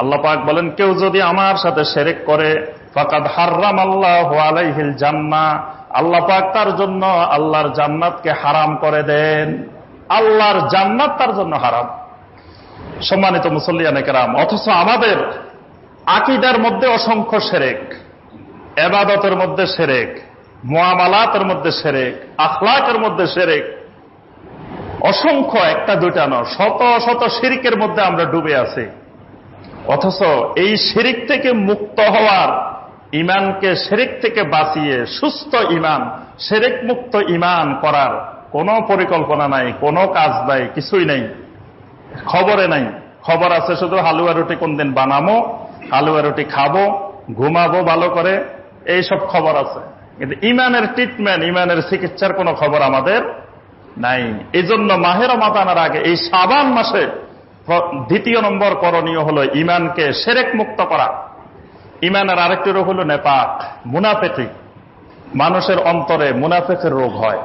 আল্লাহ পাক বলেন, কেউ যদি আমার সাথে শিরক করে, ফাকাদ হারামাল্লাহু আলাইহিল জান্নাহ, আল্লাহ পাক তার জন্য আল্লাহর জান্নাতকে হারাম করে দেন। আল্লাহর জান্নাত তার জন্য হারাম। সম্মানিত মুসল্লিয়ানে কেরাম, অথচ আমাদের আকীদার মধ্যে অসংখ্য শিরক, ইবাদতের মধ্যে শিরক, মুআমালাতের মধ্যে শিরক, আখলাকের মধ্যে শিরক, অসংখ্য, একটা দুইটা নয়, শত শত শিরকের মধ্যে আমরা ডুবে আছি। অথচ এই শিরক থেকে মুক্ত হওয়ার, ঈমানকে শিরক থেকে বাঁচিয়ে সুস্থ ঈমান, শিরক মুক্ত ঈমান করার কোনো পরিকল্পনা নাই, কোনো কাজ নাই, কিছুই নেই, খবরে নাই। খবর আছে শুধু হালুয়া রুটি কোন দিন বানাবো, হালুয়া রুটি খাবো, ঘুমাবো ভালো করে, এইসব খবর আছে। কিন্তু ঈমানের ট্রিটমেন্ট, ঈমানের চিকিৎসার কোনো খবর আমাদের নাই। এই জন্য মাহে রমাদানের আগে এই শাবান মাসে দ্বিতীয় নম্বর করণীয় হলো ঈমানকে শিরক মুক্ত করা। ইমানের আরেকটি রোগ হলো নেফাক, মুনাফিকি। মানুষের অন্তরে মুনাফিকের রোগ হয়।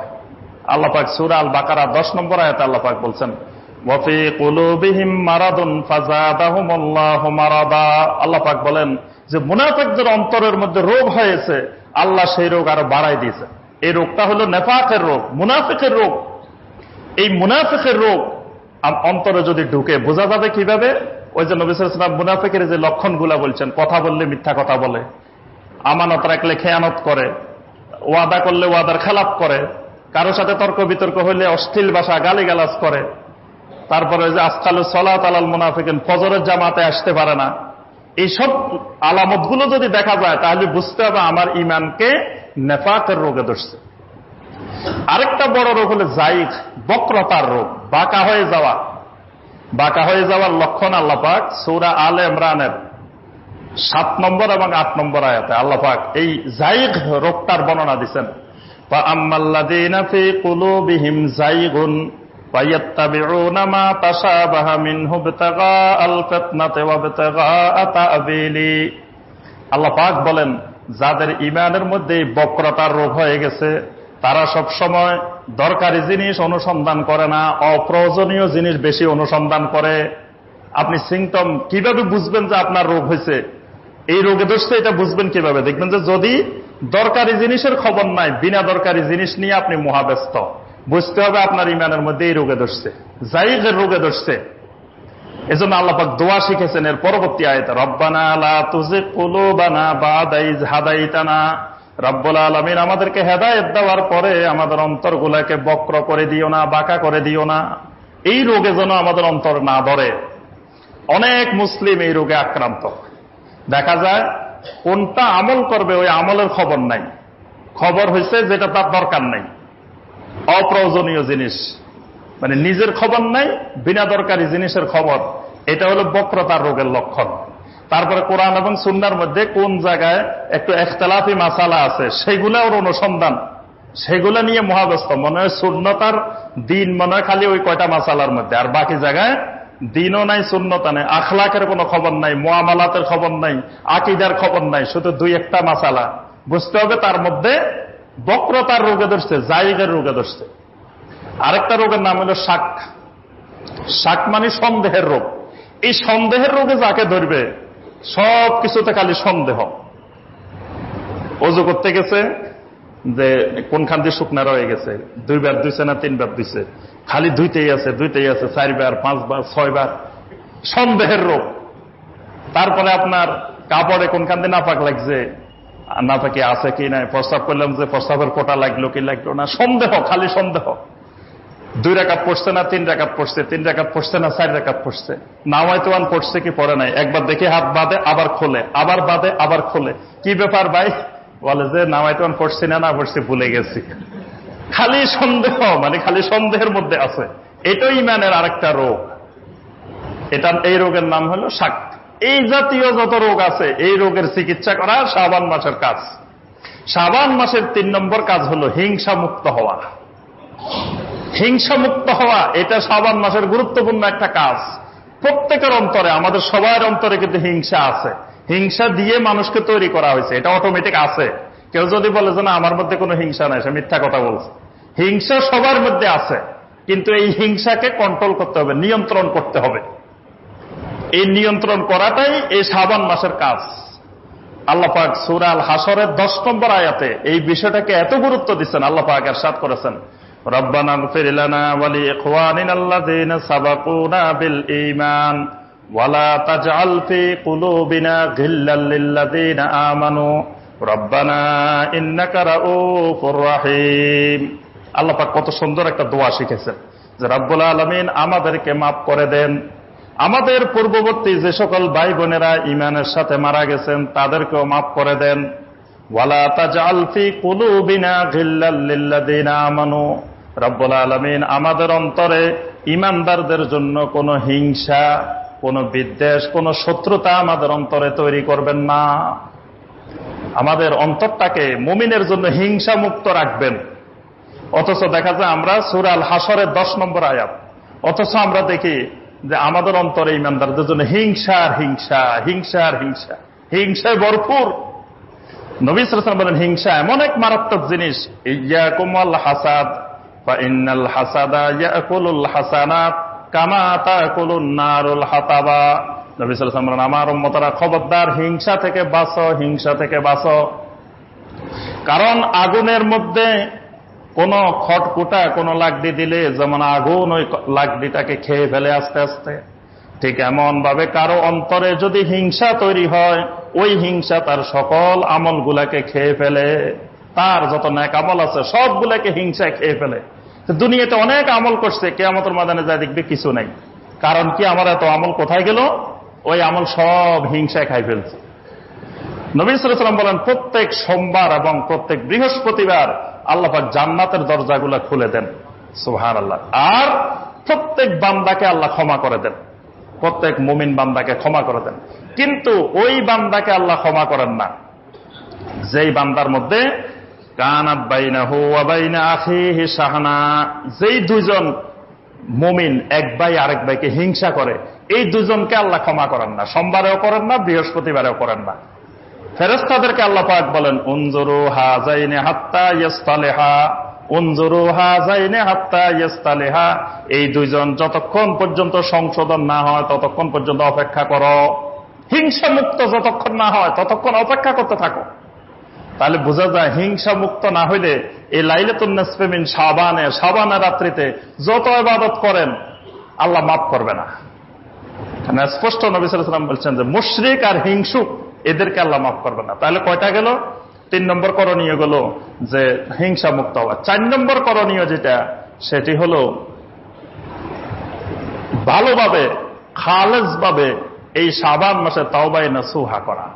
আল্লাহ পাক সূরা আল বাকারা 10 নম্বর আয়াতে আল্লাহ পাক বলছেন, ওয়াফি কুলুবিহিম মারাদুন ফাযাদাহুমুল্লাহু মারাদা। আল্লাহ পাক বলেন যে মুনাফিকদের অন্তরের মধ্যে রোগ হয়েছে, আল্লাহ সেই রোগ আরো বাড়াই দিয়েছে। এই রোগটা হলো নেফাকের রোগ, মুনাফিকের রোগ। এই মুনাফিকের রোগ অন্তরে যদি ঢুকে বোঝা যাবে কিভাবে? ওই যে নবী সাল্লাল্লাহু আলাইহি ওয়াসাল্লাম মুনাফিকের যে লক্ষণগুলা বলছেন, কথা বললে মিথ্যা কথা বলে, আমানত রাখলে খেয়ানত করে, ওয়াদা করলে ওয়াদার খেলাপ করে, কারোর সাথে তর্ক বিতর্ক হলে অশ্লীল ভাষা গালিগালাজ করে, তারপরে যে আসকালু সলাত আলাল মুনাফিকিন, ফজরের জামাতে আসতে পারে না। এইসব আলামতগুলো যদি দেখা যায় তাহলে বুঝতে হবে আমার ইমানকে নেফাকের রোগে ধরছে। আরেকটা বড় রোগ হলো জাইগ, বক্রতার রোগ, বাঁকা হয়ে যাওয়া। বাঁকা হয়ে যাওয়ার লক্ষণ আল্লাহ পাক সূরা আলে ইমরানের 7 নম্বর এবং 8 নম্বর আয়াতে আল্লাহ পাক এই জাইগ রোগটার বর্ণনা দিচ্ছেন। ফাআম্মাল্লাযীনা ফী কুলুবিহিম জাইগুন ফায়াত্তাবিউনা মা তাশাবাহা মিনহু ইবতিগাআল ফিতনাতি ওয়া ইবতিগাআ তা'বীলি। আল্লাহ পাক বলেন, যাদের ঈমানের মধ্যে বক্রতার রোগ হয়ে গেছে তারা সব সময় দরকারি জিনিস অনুসন্ধান করে না, অপ্রয়োজনীয় জিনিস বেশি অনুসন্ধান করে। আপনি সিমটম কিভাবে বুঝবেন যে আপনার রোগ হয়েছে, এই রোগে ধরছে, এটা বুঝবেন কিভাবে? দেখবেন যে যদি দরকারি জিনিসের খবর নাই, বিনা দরকারি জিনিস নিয়ে আপনি মহাব্যস্ত, বুঝতে হবে আপনার ইমানের মধ্যে এই রোগে ধরছে, জাইগের রোগে ধরছে। এজন্য আল্লাহ পাক দোয়া শিখেছেন এর পরবর্তী আয়াতে, রব্বানা লা তুযিগ কুলুবানা বা'দা ইয হাদাইতানা। রব্বুল আলামিন আমাদেরকে হেদায়েত দেওয়ার পরে আমাদের অন্তরগুলোকে বক্র করে দিও না, বাঁকা করে দিও না। এই রোগে যেন আমাদের অন্তর না ধরে। অনেক মুসলিম এই রোগে আক্রান্ত। দেখা যায় কোনটা আমল করবে ওই আমলের খবর নাই, খবর হয়েছে যেটা তার দরকার নাই, অপ্রয়োজনীয় জিনিস, মানে নিজের খবর নাই, বিনা দরকারি জিনিসের খবর। এটা হলো বক্রতার রোগের লক্ষণ। তারপরে কোরআন এবং সুন্নাহর মধ্যে কোন জায়গায় একটু ইখতিলাফি মাসালা আছে সেগুলোর অনুসন্ধান, সেগুলো নিয়ে মহাব্যস্ত। মনে হয় সুন্নতার দিন মনে হয় খালি ওই কয়টা মাসালার মধ্যে, আর বাকি জায়গায় দিনও নাই, সুন্নতা নাই, আখলাকের কোনো খবর নাই, মুআমালাতের খবর নাই, আকীদার খবর নাই, শুধু 2-1টা মাসালা। বুঝতে হবে তার মধ্যে বক্রতার রোগে ধরছে, জাইগের রোগে ধরছে। আরেকটা রোগের নাম হলো শাক। শাক মানে সন্দেহের রোগ। এই সন্দেহের রোগে যাকে ধরবে সব কিছুতে খালি সন্দেহ। ওযু করতে গেছে যে কোনখান দিয়ে শুকনা রয়ে গেছে, 2 বার ধুইছে না 3 বার ধুইছে, খালি ধুইতেই আছে 4 বার 5 বার 6 বার, সন্দেহের রোগ। তারপরে আপনার কাপড়ে কোনখান দিয়ে নাপাক লাগছে, নাপাকি আছে কি নাই, প্রস্রাব করলাম যে প্রস্রাবের ফোঁটা লাগলো কি লাগলো না, সন্দেহ, খালি সন্দেহ। 2 রাকাত পড়ছে না 3 রাকাত পড়ছে, 3 রাকাত পড়ছে না 4 রাকাত পড়ছে, নাওয়াইতুয়ান পড়ছে কি পড়ে নাই, একবার দেখে হাত বাঁধে আবার খোলে, আবার বাঁধে আবার খোলে। কি ব্যাপার ভাই? বলে যে নাওয়াইতুয়ান পড়ছি না না পড়ছি ভুলে গেছি। খালি সন্দেহ, মানে খালি সন্দেহের মধ্যে আছে। এটাই ইমানের আরেকটা রোগ। এই রোগের নাম হলো শাক। এই জাতীয় যত রোগ আছে এই রোগের চিকিৎসা করা শাবান মাসের কাজ। শাবান মাসের 3 নম্বর কাজ হলো হিংসা মুক্ত হওয়া। হিংসা মুক্ত হওয়া এটা শাবান মাসের গুরুত্বপূর্ণ একটা কাজ। প্রত্যেকের অন্তরে, আমাদের সবার অন্তরে কিন্তু হিংসা আছে। হিংসা দিয়ে মানুষকে তৈরি করা হয়েছে, এটা অটোমেটিক আছে। কেউ যদি বলে যে না আমার মধ্যে কোনো হিংসা নাই, সে মিথ্যা কথা বলছে। হিংসা সবার মধ্যে আছে, কিন্তু এই হিংসাকে কন্ট্রোল করতে হবে, নিয়ন্ত্রণ করতে হবে। এই নিয়ন্ত্রণ করাটাই এই শাবান মাসের কাজ। আল্লাহ পাক সূরা আল হাসরের 10 নম্বর আয়াতে এই বিষয়টাকে এত গুরুত্ব দিচ্ছেন। আল্লাহ পাক ইরশাদ করেছেন, রব্বানা ইগফির লানা ওয়া লিইখওয়ানিনাল্লাযীনা সাবাকুনা বিল ঈমান ওয়া লা তাজআল ফী কুলুবিনা গিল্লাল লিল্লাযীনা আমানু রব্বানা ইন্নাকা রাউফুর রহিম। আল্লাহ পাক কত সুন্দর একটা দোয়া শিখেছেন যে রব্বুল আলামিন আমাদেরকে মাফ করে দেন, আমাদের পূর্ববর্তী যে সকল ভাই বোনেরা ঈমানের সাথে মারা গেছেন তাদেরকেও মাফ করে দেন। ওয়ালা তাজআল ফী কুলুবিনা গিল্লাল লিল্লাযীনা আমানু, রব্বুল আলামিন আমাদের অন্তরে ঈমানদারদের জন্য কোনো হিংসা, কোনো বিদ্বেষ, কোনো শত্রুতা আমাদের অন্তরে তৈরি করবেন না। আমাদের অন্তরটাকে মুমিনের জন্য হিংসা মুক্ত রাখবেন। অথচ দেখা যায় আমরা সূরা আল হাসরের 10 নম্বর আয়াত, অথচ আমরা দেখি যে আমাদের অন্তরে ঈমানদারদের জন্য হিংসা আর হিংসা, হিংসা আর হিংসা। হিংসায় ভরপুর। নবী সাল্লাল্লাহু আলাইহি ওয়াসাল্লাম বলেন, হিংসা এমন এক মারাত্মক জিনিস, ইয়াকুম ওয়াল হাসাদ ফা ইন্নাল হাসাদা ইয়াকুলুল হাসানাত কামা তাকুলুন নারুল হাতাবা। নবী সাল্লাল্লাহু আলাইহি ওয়াসাল্লাম বলেন, আমার উম্মতরা খবরদার, হিংসা থেকে বাঁচো, হিংসা থেকে বাঁচো। কারণ আগুনের মধ্যে কোন খটকুটা, কোন লাকড়ি দিলে যেমন আগুন ওই লাকড়িটাকে খেয়ে ফেলে আস্তে আস্তে, ঠিক এমন ভাবে কারো অন্তরে যদি হিংসা তৈরি হয়, ওই হিংসা তার সকল আমলগুলাকে খেয়ে ফেলে। তার যত নেক আমল আছে সবগুলাকে হিংসায় খেয়ে ফেলে। দুনিয়াতে অনেক আমল করছে, কিয়ামতের ময়দানে যা দেখবে কিছু নাই। কারণ কি, আমার এত আমল কোথায় গেল? ওই আমল সব হিংসায় খাই ফেলছে। নবী সাল্লাল্লাহু আলাইহি ওয়াসাল্লাম বলেন, প্রত্যেক সোমবার এবং প্রত্যেক বৃহস্পতিবার আল্লাহ পাক জান্নাতের দরজাগুলো খুলে দেন। সুবহানাল্লাহ। আর প্রত্যেক বান্দাকে আল্লাহ ক্ষমা করে দেন, প্রত্যেক মুমিন বান্দাকে ক্ষমা করে দেন। কিন্তু ওই বান্দাকে আল্লাহ ক্ষমা করেন না যেই বান্দার মধ্যে কানাত বাইনাহু ওয়া বাইনা আখিহি শাহনা, যেই দুইজন মুমিন এক ভাই আরেক ভাইকে হিংসা করে, এই দুজনকে আল্লাহ ক্ষমা করেন না। সোমবারেও করেন না, বৃহস্পতিবারেও করেন না। ফেরেশতাদেরকে আল্লাহ পাক বলেন, উনজুরু হাযাইনি হাত্তা ইয়াসতালিহা, উনজুরু হাযাইনি হাত্তা ইয়াসতালিহা, এই দুইজন যতক্ষণ পর্যন্ত সংশোধন না হয় ততক্ষণ পর্যন্ত অপেক্ষা করো। হিংসা মুক্ত যতক্ষণ না হয় ততক্ষণ অপেক্ষা করতে থাকো। তাহলে বোঝা যায়, হিংসা মুক্ত না হইলে এই লাইলাতুন নিসফে মিন শাবানের রাত্রিতে যত ইবাদত করেন আল্লাহ মাফ করবে না। স্পষ্ট নবী সাল্লাল্লাহু আলাইহি ওয়াসাল্লাম বলছেন যে মুশরিক আর হিংসুক এদেরকে আল্লাহ মাফ করবে না। তাহলে কয়টা গেল? 3 নম্বর করণীয় গেল যে হিংসা মুক্ত হওয়া। 4 নম্বর করণীয় যেটা, সেটি হল ভালোভাবে খালেসভাবে এই শাবান মাসে তাওবায়ে নাসুহা করা।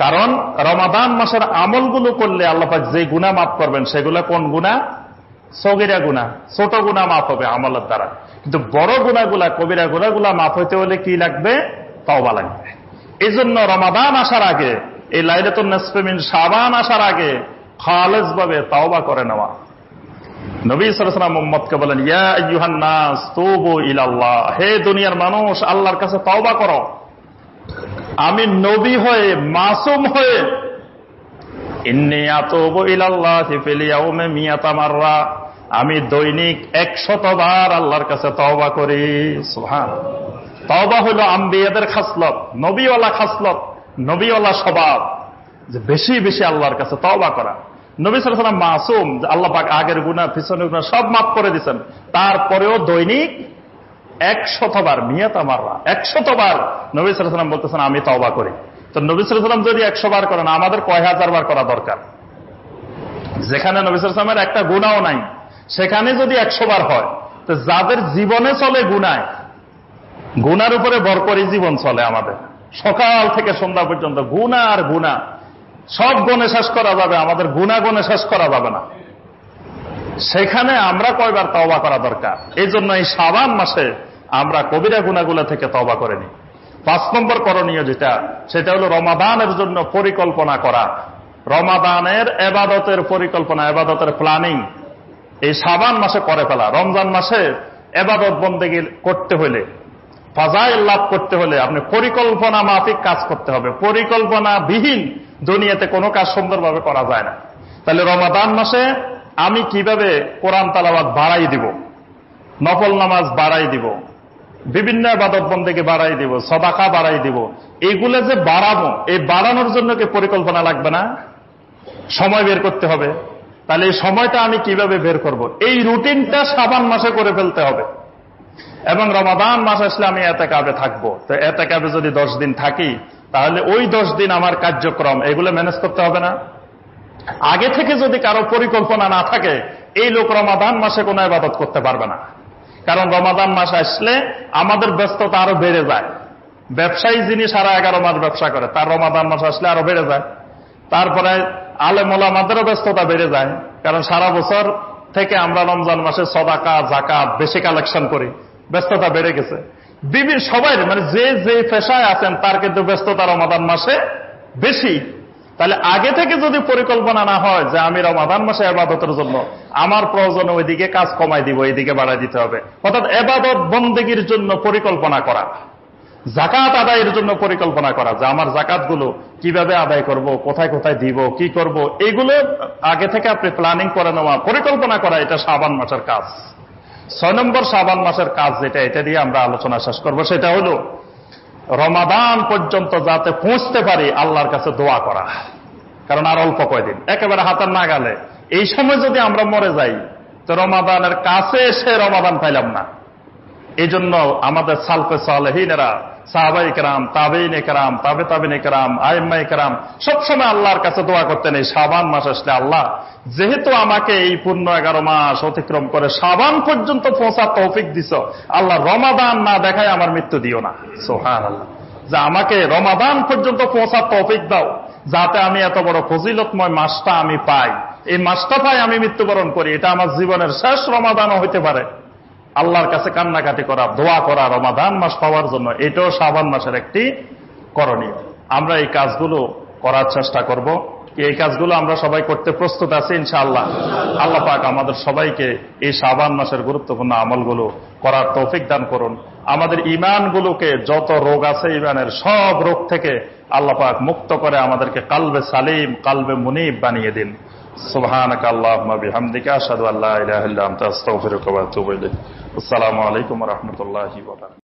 কারণ রমাদান মাসের আমলগুলো করলে আল্লাহ পাক যে গুনাহ মাফ করবেন সেগুলো কোন গুনাহ? সগীরা গুনাহ, ছোট গুনাহ মাফ হবে আমলের দ্বারা। কিন্তু বড় গুনাহগুলা, কবিরা গুনাহগুলা মাফ হইতে হলে কি লাগবে? তওবা লাগবে। এই জন্য রমাদান আসার আগে, এই লাইলাতুন নিসফে মিন শাবান আসার আগে খালেসভাবে তাওবা করে নেওয়া। নবী সাল্লাল্লাহু আলাইহি ওয়াসাল্লাম উম্মতকে বলেন, ইয়া আইয়ুহান নাস তুবু ইলাল্লাহ, হে দুনিয়ার মানুষ আল্লাহর কাছে তাওবা করো। আমি নবী হয়ে, মাসুম হয়ে, ইন্নী আতুবু ইলাল্লাহি ফিল ইয়াউমি মিয়াতা মাররা, আমি দৈনিক 100 বার আল্লাহর কাছে তাওবা করি। সুবহানাল্লাহ। তাওবা হলো আম্বিয়াদের খাসলত, নবীওয়ালা খাসলত, নবীওয়ালা স্বভাব, যে বেশি বেশি আল্লাহর কাছে তাওবা করা। নবী সাল্লাল্লাহু আলাইহি ওয়াসাল্লাম মাসুম, আল্লাহ পাক আগের গুনাহ পিছনের গুনাহ সব মাফ করে দিয়েছেন, তারপরেও দৈনিক 100 বার, মিয়াতা মাররা 100 বার নবী সাল্লাল্লাহু আলাইহি ওয়াসাল্লাম বলতেছেন আমি তাওবা করি। তো নবী সাল্লাল্লাহু আলাইহি ওয়াসাল্লাম যদি 100 বার করেন, আমাদের কয় হাজার বার করা দরকার? যেখানে নবী সাল্লাল্লাহু আলাইহি ওয়াসাল্লামের একটা গুনাহও নাই, সেখানে যদি 100 বার হয়, তো যাদের জীবনে চলে গুনাহ, গুনার উপরে ভর করে জীবন চলে আমাদের, সকাল থেকে সন্ধ্যা পর্যন্ত গুনাহ আর গুনাহ, সব গণে শেষ করা যাবে, আমাদের গুনাহ গণে শেষ করা যাবে না। সেখানে আমরা কয়বার তওবা করা দরকার? এই জন্য এই শাবান মাসে আমরা কবিরা গুনাহগুলো থেকে তওবা করে নিই। 5 নম্বর করণীয় যেটা, সেটা হলো রমাদানের জন্য পরিকল্পনা করা। রমাদানের ইবাদতের পরিকল্পনা, ইবাদতের প্ল্যানিং এই শাবান মাসে করে ফেলা। রমজান মাসে ইবাদত বন্দেগী করতে হলে, ফাজাইল লাভ করতে হলে আপনি পরিকল্পনা মাফিক কাজ করতে হবে। পরিকল্পনা বিহীন দুনিয়াতে কোনো কাজ সুন্দরভাবে করা যায় না। তাহলে রমাদান মাসে আমি কিভাবে কোরআন তেলাওয়াত বাড়াই দিব, নফল নামাজ বাড়াই দিব, বিভিন্ন ইবাদত বন্দেগী বাড়াই দিব, সাদাকা বাড়াই দিব, এগুলো যে বাড়াবো, এই বাড়ানোর জন্য কি পরিকল্পনা লাগবে না? সময় বের করতে হবে। তাহলে এই সময়টা আমি কিভাবে বের করব? এই রুটিনটা শাবান মাসে করে ফেলতে হবে। এবং রমাদান মাস আসলে আমি এতেকাবে থাকবো, তো এতেকাবে যদি 10 দিন থাকি, তাহলে ওই 10 দিন আমার কার্যক্রম এগুলো ম্যানেজ করতে হবে না? আগে থেকে যদি কারো পরিকল্পনা না থাকে, এই লোক রমাদান মাসে কোনো ইবাদত করতে পারবে না। কারণ রমাদান মাস আসলে আমাদের ব্যস্ততা আরো বেড়ে যায়। ব্যবসায়ী যিনি সারা 11 মাস ব্যবসা করে, তার রমাদান মাস আসলে আরো বেড়ে যায়। তারপরে আলেম ওলামাদেরও ব্যস্ততা বেড়ে যায়, কারণ সারা বছর থেকে আমরা রমজান মাসে সাদাকা যাকাত বেশি কালেকশন করি, ব্যস্ততা বেড়ে গেছে। সবাই মানে যে যে পেশায় আছেন তার কিন্তু ব্যস্ততা রমাদান মাসে বেশি। তাহলে আগে থেকে যদি পরিকল্পনা না হয় যে আমি রমাদান মাসে ইবাদতের জন্য আমার প্রয়োজনে ওইদিকে কাজ কমাই দিব, এইদিকে বাড়াই দিতে হবে, অর্থাৎ ইবাদত বন্দেগীর জন্য পরিকল্পনা করা। জাকাত আদায়ের জন্য পরিকল্পনা করা, যে আমার জাকাতগুলো কিভাবে আদায় করব, কোথায় কোথায় দিব, কি করব, এগুলো আগে থেকে আপনি প্ল্যানিং করে নেওয়া, পরিকল্পনা করা, এটা শাবান মাসের কাজ। 6 নম্বর শাবান মাসের কাজ যেটা, এটা দিয়ে আমরা আলোচনা শেষ করব, সেটা হলো রমাদান পর্যন্ত যাতে পৌঁছতে পারি আল্লাহর কাছে দোয়া করা। কারণ আর অল্প কয়দিন, একেবারে হাতের নাগালে। এই সময় যদি আমরা মরে যাই তো রমাদানের কাছে এসে রমাদান পাইলাম না। এই জন্য আমাদের সালফে সালেহিনেরা, সাহাবায়ে কেরাম, তাবেঈনে কেরাম, তাবেঈনে কেরাম, আইম্মায়ে কেরাম সবসময় আল্লাহর কাছে দোয়া করতেন, এই শাবান মাস আসলে আল্লাহ যেহেতু আমাকে এই পূর্ণ 11 মাস অতিক্রম করে শাবান পর্যন্ত পৌঁছার তৌফিক দিছ, আল্লাহ রমাদান না দেখায় আমার মৃত্যু দিও না। সুবহানাল্লাহ। যে আমাকে রমাদান পর্যন্ত পৌঁছার তৌফিক দাও, যাতে আমি এত বড় ফজিলতময় মাসটা আমি পাই, এই মাসটা পাই আমি মৃত্যুবরণ করি, এটা আমার জীবনের শেষ রমাদানও হইতে পারে। আল্লাহর কাছে কান্নাকাটি করা, দোয়া করা রমাদান মাস পাওয়ার জন্য, এটাও শাবান মাসের একটি করণীয়। আমরা এই কাজগুলো করার চেষ্টা করব। এই কাজগুলো আমরা সবাই করতে প্রস্তুত আছি ইনশাআল্লাহ। আল্লাহ পাক আমাদের সবাইকে এই শাবান মাসের গুরুত্বপূর্ণ আমলগুলো করার তৌফিক দান করুন। আমাদের ইমানগুলোকে, যত রোগ আছে ইমানের সব রোগ থেকে আল্লাহ পাক মুক্ত করে আমাদেরকে কালবে সালিম, কালবে মুনিব বানিয়ে দিন। সুবহানাকা আল্লাহুম্মা বিহামদিকা আশহাদু আল্লা ইলাহা ইল্লা আনতা আস্তাগফিরুকা ওয়া আতুবু ইলাইক। আসসালামু আলাইকুম ওয়া রাহমাতুল্লাহি ওয়া বারাকাতুহু।